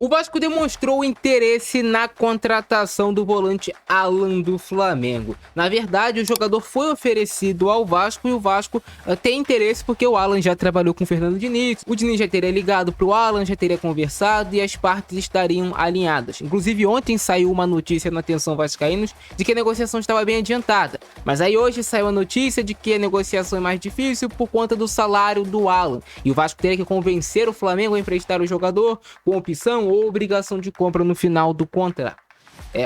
O Vasco demonstrou interesse na contratação do volante Alan do Flamengo. Na verdade, o jogador foi oferecido ao Vasco e o Vasco tem interesse porque o Alan já trabalhou com o Fernando Diniz. O Diniz já teria ligado para o Alan, já teria conversado e as partes estariam alinhadas. Inclusive, ontem saiu uma notícia na Atenção Vascaínos de que a negociação estava bem adiantada. Mas aí hoje saiu a notícia de que a negociação é mais difícil por conta do salário do Alan. E o Vasco teria que convencer o Flamengo a emprestar o jogador com opção ou obrigação de compra no final do contrato.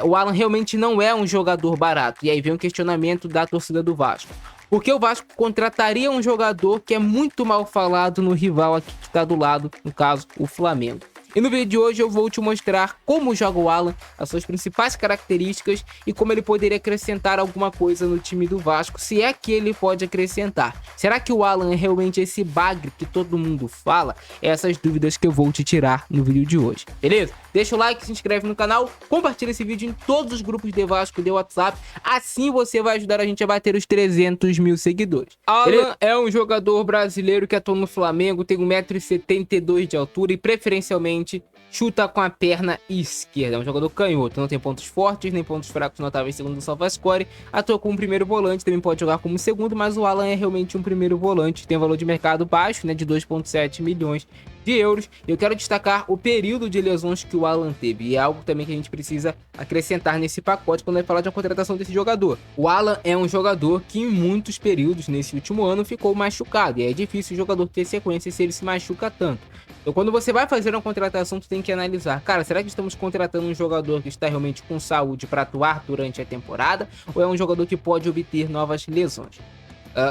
O Alan realmente não é um jogador barato. E aí vem um questionamento da torcida do Vasco. Por que o Vasco contrataria um jogador que é muito mal falado no rival aqui que está do lado, no caso, o Flamengo? E no vídeo de hoje eu vou te mostrar como joga o Alan, as suas principais características e como ele poderia acrescentar alguma coisa no time do Vasco, se é que ele pode acrescentar. Será que o Alan é realmente esse bagre que todo mundo fala? Essas dúvidas que eu vou te tirar no vídeo de hoje, beleza? Deixa o like, se inscreve no canal, compartilha esse vídeo em todos os grupos de Vasco e de WhatsApp, assim você vai ajudar a gente a bater os 300 mil seguidores. Alan é um jogador brasileiro que atua no Flamengo, tem 1,72 m de altura e preferencialmente chuta com a perna esquerda. É um jogador canhoto, não tem pontos fortes nem pontos fracos notáveis segundo o SofaScore. Atua como primeiro volante, também pode jogar como segundo, mas o Alan é realmente um primeiro volante. Tem um valor de mercado baixo, né, de 2,7 milhões de euros. Eu quero destacar o período de lesões que o Alan teve, e é algo também que a gente precisa acrescentar nesse pacote quando vai falar de uma contratação desse jogador. O Alan é um jogador que em muitos períodos nesse último ano ficou machucado, e é difícil o jogador ter sequência se ele se machuca tanto. Então quando você vai fazer uma contratação, tu tem que analisar, cara, será que estamos contratando um jogador que está realmente com saúde para atuar durante a temporada, ou é um jogador que pode obter novas lesões?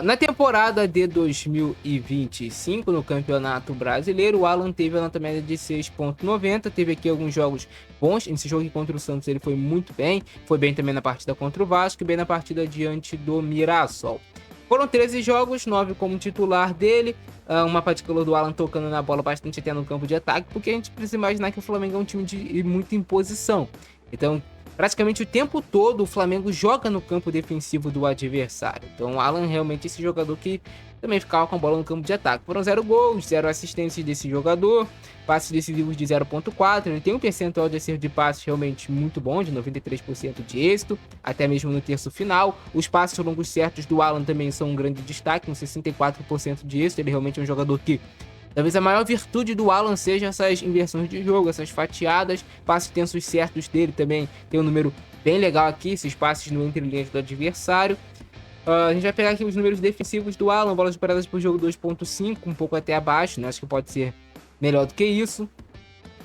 Na temporada de 2025, no Campeonato Brasileiro, o Alan teve a nota média de 6,90. Teve aqui alguns jogos bons. Nesse jogo aqui contra o Santos ele foi muito bem. Foi bem também na partida contra o Vasco e bem na partida diante do Mirassol. Foram 13 jogos, 9 como titular dele. Uma particular do Alan tocando na bola bastante até no campo de ataque, porque a gente precisa imaginar que o Flamengo é um time de muita imposição. Então, praticamente o tempo todo o Flamengo joga no campo defensivo do adversário. Então o Alan realmente é esse jogador que também ficava com a bola no campo de ataque. Foram 0 gols, 0 assistências desse jogador, passes decisivos de 0,4. Ele tem um percentual de acerto de passes realmente muito bom, de 93% de êxito, até mesmo no terço final. Os passes longos certos do Alan também são um grande destaque, com 64% de êxito. Ele realmente é um jogador que talvez a maior virtude do Alan seja essas inversões de jogo, essas fatiadas, passes tensos certos dele também tem um número bem legal aqui, esses passes no entre-linhas do adversário. A gente vai pegar aqui os números defensivos do Alan, bolas superadas por jogo 2,5, um pouco até abaixo, né? Acho que pode ser melhor do que isso.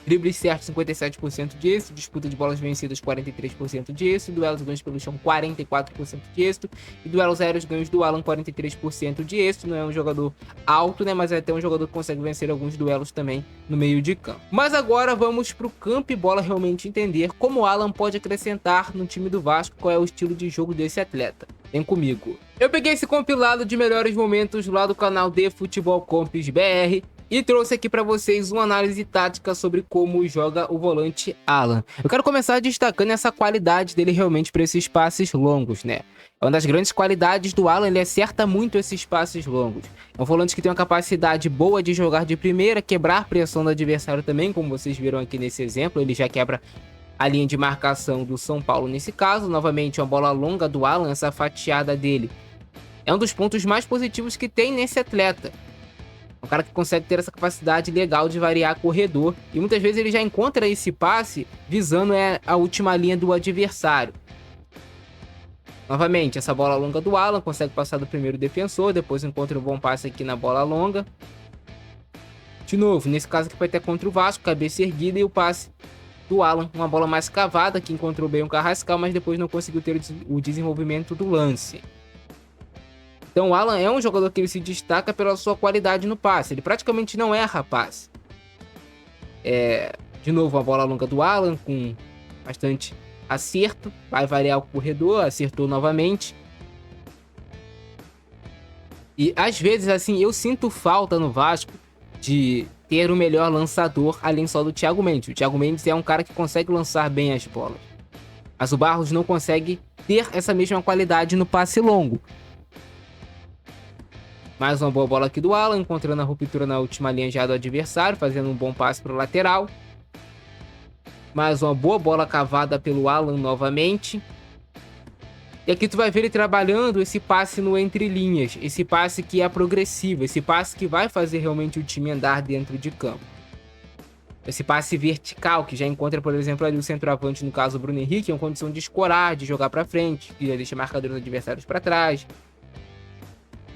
Dribles certos, 57% de êxito. Disputa de bolas vencidas, 43% de êxito. Duelos ganhos pelo chão, 44% de êxito. E duelos aéreos ganhos do Alan, 43% de êxito. Não é um jogador alto, né? Mas é até um jogador que consegue vencer alguns duelos também no meio de campo. Mas agora vamos pro campo e bola realmente entender como o Alan pode acrescentar no time do Vasco, qual é o estilo de jogo desse atleta. Vem comigo. Eu peguei esse compilado de melhores momentos lá do canal de Futebol Comps BR e trouxe aqui para vocês uma análise tática sobre como joga o volante Alan. Eu quero começar destacando essa qualidade dele realmente para esses passes longos, né? É uma das grandes qualidades do Alan, ele acerta muito esses passes longos. É um volante que tem uma capacidade boa de jogar de primeira, quebrar pressão do adversário também, como vocês viram aqui nesse exemplo. Ele já quebra a linha de marcação do São Paulo nesse caso. Novamente, uma bola longa do Alan, essa fatiada dele é um dos pontos mais positivos que tem nesse atleta. Um cara que consegue ter essa capacidade legal de variar corredor. E muitas vezes ele já encontra esse passe visando a última linha do adversário. Novamente, essa bola longa do Alan consegue passar do primeiro defensor. Depois encontra um bom passe aqui na bola longa. De novo, nesse caso aqui vai ter contra o Vasco, cabeça erguida e o passe do Alan. Uma bola mais cavada que encontrou bem o Carrascal, mas depois não conseguiu ter o desenvolvimento do lance. Então o Alan é um jogador que ele se destaca pela sua qualidade no passe. Ele praticamente não erra passe. De novo, a bola longa do Alan com bastante acerto. Vai variar o corredor, acertou novamente. E às vezes, assim, eu sinto falta no Vasco de ter o melhor lançador, além só do Thiago Mendes. O Thiago Mendes é um cara que consegue lançar bem as bolas. Mas o Barros não consegue ter essa mesma qualidade no passe longo. Mais uma boa bola aqui do Alan, encontrando a ruptura na última linha já do adversário, fazendo um bom passe para o lateral. Mais uma boa bola cavada pelo Alan novamente. E aqui tu vai ver ele trabalhando esse passe no entre linhas. Esse passe que é progressivo. Esse passe que vai fazer realmente o time andar dentro de campo. Esse passe vertical que já encontra, por exemplo, ali o centroavante, no caso o Bruno Henrique, em condição de escorar, de jogar para frente, que já deixa marcadores adversários para trás.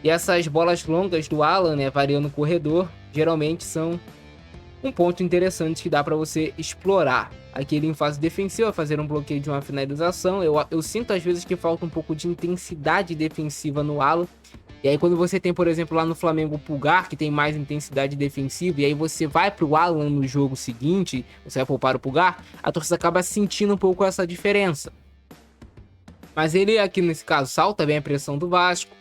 E essas bolas longas do Alan, né, variando o corredor, geralmente são um ponto interessante que dá para você explorar. Aqui ele em fase defensiva, fazer um bloqueio de uma finalização. Eu sinto às vezes que falta um pouco de intensidade defensiva no Alan. E aí quando você tem, por exemplo, lá no Flamengo o Pulgar, que tem mais intensidade defensiva, e aí você vai pro Alan no jogo seguinte, você vai poupar o Pulgar, a torcida acaba sentindo um pouco essa diferença. Mas ele aqui nesse caso salta bem a pressão do Vasco.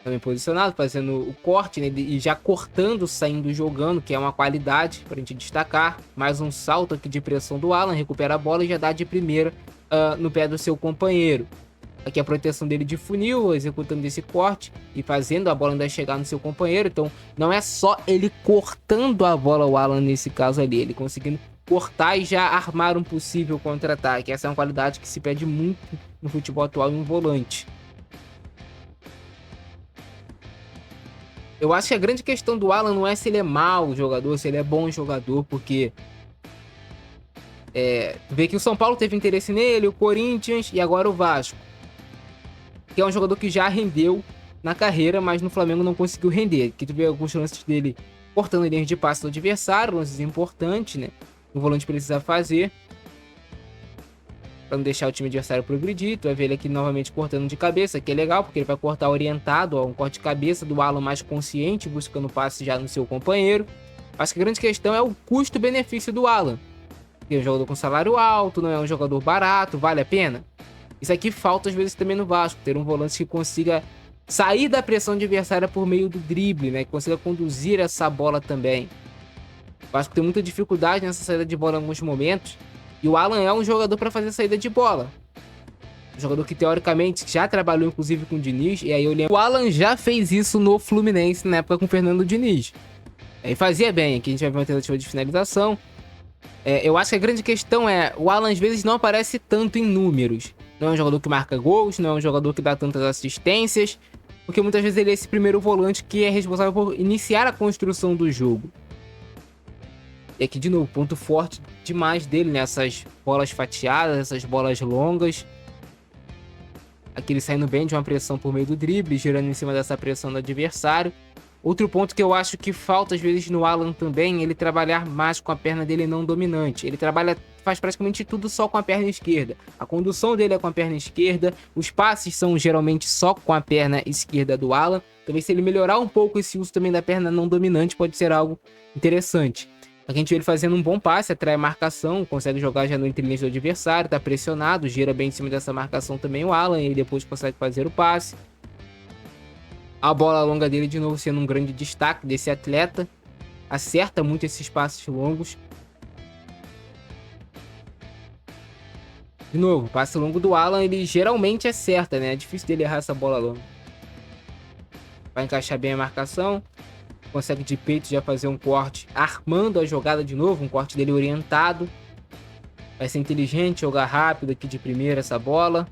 Também posicionado, fazendo o corte, né, e já cortando, saindo, jogando, que é uma qualidade para a gente destacar. Mais um salto aqui de pressão do Alan, recupera a bola e já dá de primeira no pé do seu companheiro. Aqui a proteção dele de funil, executando esse corte e fazendo a bola ainda chegar no seu companheiro. Então não é só ele cortando a bola, o Alan nesse caso ali, ele conseguindo cortar e já armar um possível contra-ataque. Essa é uma qualidade que se pede muito no futebol atual em um volante. Eu acho que a grande questão do Alan não é se ele é mau jogador, se ele é bom jogador, porque tu vê que o São Paulo teve interesse nele, o Corinthians e agora o Vasco, que é um jogador que já rendeu na carreira, mas no Flamengo não conseguiu render. Aqui tu vê alguns lances dele cortando linhas de passe do adversário, lances importantes, né? O volante precisa fazer para não deixar o time adversário progredir. Tu vai ver ele aqui novamente cortando de cabeça, que é legal, porque ele vai cortar orientado, ó, um corte de cabeça do Alan mais consciente, buscando passe já no seu companheiro. Acho que a grande questão é o custo-benefício do Alan. Ele é um jogador com salário alto, não é um jogador barato, vale a pena? Isso aqui falta às vezes também no Vasco, ter um volante que consiga sair da pressão adversária por meio do drible, né? Que consiga conduzir essa bola também. O Vasco tem muita dificuldade nessa saída de bola em alguns momentos. E o Alan é um jogador para fazer saída de bola. Um jogador que teoricamente já trabalhou inclusive com o Diniz. E aí eu lembro, o Alan já fez isso no Fluminense na época com o Fernando Diniz. E fazia bem. Aqui a gente vai ver uma tentativa de finalização. Eu acho que a grande questão é, o Alan às vezes não aparece tanto em números. Não é um jogador que marca gols, não é um jogador que dá tantas assistências. Porque muitas vezes ele é esse primeiro volante que é responsável por iniciar a construção do jogo. E aqui de novo, ponto forte demais dele, né? Essas bolas fatiadas, essas bolas longas. Aqui ele saindo bem de uma pressão por meio do drible, girando em cima dessa pressão do adversário. Outro ponto que eu acho que falta às vezes no Alan também, é ele trabalhar mais com a perna dele não dominante. Ele faz praticamente tudo só com a perna esquerda. A condução dele é com a perna esquerda, os passes são geralmente só com a perna esquerda do Alan. Talvez se ele melhorar um pouco esse uso também da perna não dominante, pode ser algo interessante. Aqui a gente vê ele fazendo um bom passe, atrai a marcação, consegue jogar já no entre-linhas do adversário, tá pressionado, gira bem em cima dessa marcação também o Alan, e depois consegue fazer o passe. A bola longa dele de novo sendo um grande destaque desse atleta, acerta muito esses passes longos. De novo, o passe longo do Alan, ele geralmente acerta, né? É difícil dele errar essa bola longa. Vai encaixar bem a marcação. Consegue de peito já fazer um corte, armando a jogada de novo, um corte dele orientado. Vai ser inteligente, jogar rápido aqui de primeira essa bola,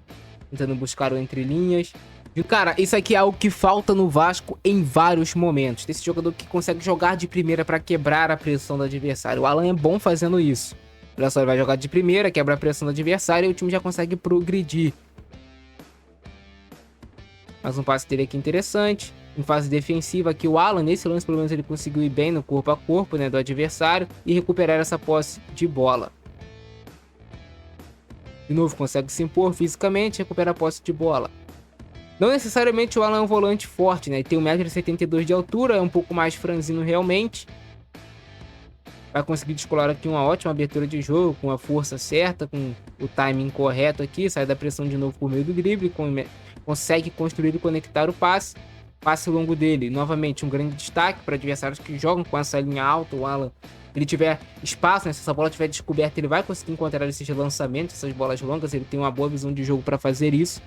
tentando buscar o entre linhas. E, cara, isso aqui é algo que falta no Vasco em vários momentos. Esse jogador que consegue jogar de primeira para quebrar a pressão do adversário. O Alan é bom fazendo isso. Olha só, ele vai jogar de primeira, quebra a pressão do adversário e o time já consegue progredir. Mais um passe dele aqui interessante. Em fase defensiva aqui o Alan, nesse lance pelo menos ele conseguiu ir bem no corpo a corpo, né, do adversário e recuperar essa posse de bola. De novo consegue se impor fisicamente e recupera a posse de bola. Não necessariamente o Alan é um volante forte, né, ele tem 1,72 m de altura, é um pouco mais franzino realmente. Vai conseguir descolar aqui uma ótima abertura de jogo, com a força certa, com o timing correto aqui, sai da pressão de novo por meio do drible, consegue construir e conectar o passe. Passe longo dele, novamente um grande destaque para adversários que jogam com essa linha alta. O Alan, ele tiver espaço, né? Se essa bola tiver descoberta, ele vai conseguir encontrar esses lançamentos, essas bolas longas. Ele tem uma boa visão de jogo para fazer isso.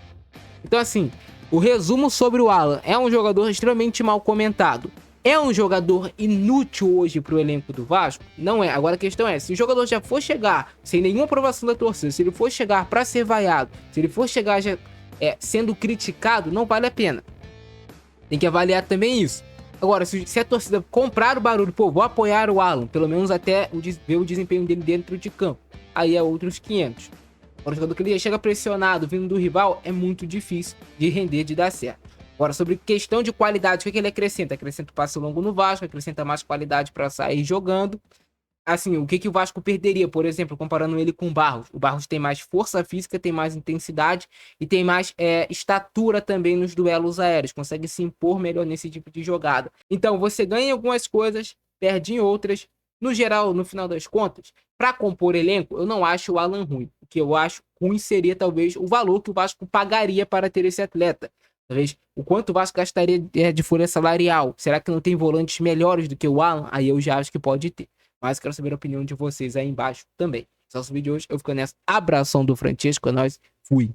Então assim, o resumo sobre o Alan: é um jogador extremamente mal comentado. É um jogador inútil hoje pro elenco do Vasco? Não é. Agora a questão é, se o jogador já for chegar sem nenhuma aprovação da torcida, se ele for chegar para ser vaiado, se ele for chegar já sendo criticado, não vale a pena. Tem que avaliar também isso. Agora, se a torcida comprar o barulho, pô, vou apoiar o Alan, pelo menos até ver o desempenho dele dentro de campo, aí é outros 500. Agora, o jogador que ele chega pressionado, vindo do rival, é muito difícil de render, de dar certo. Agora, sobre questão de qualidade, o que ele acrescenta? Acrescenta o passe longo no Vasco, acrescenta mais qualidade para sair jogando. Assim, o que o Vasco perderia, por exemplo, comparando ele com o Barros? O Barros tem mais força física, tem mais intensidade e tem mais estatura também nos duelos aéreos. Consegue se impor melhor nesse tipo de jogada. Então, você ganha em algumas coisas, perde em outras. No geral, no final das contas, para compor elenco, eu não acho o Alan ruim. O que eu acho ruim seria, talvez, o valor que o Vasco pagaria para ter esse atleta. Talvez o quanto o Vasco gastaria de folha salarial. Será que não tem volantes melhores do que o Alan? Aí eu já acho que pode ter. Mas quero saber a opinião de vocês aí embaixo também. Esse é o vídeo de hoje. Eu fico nessa. Abração do Francesco. É nóis. Fui.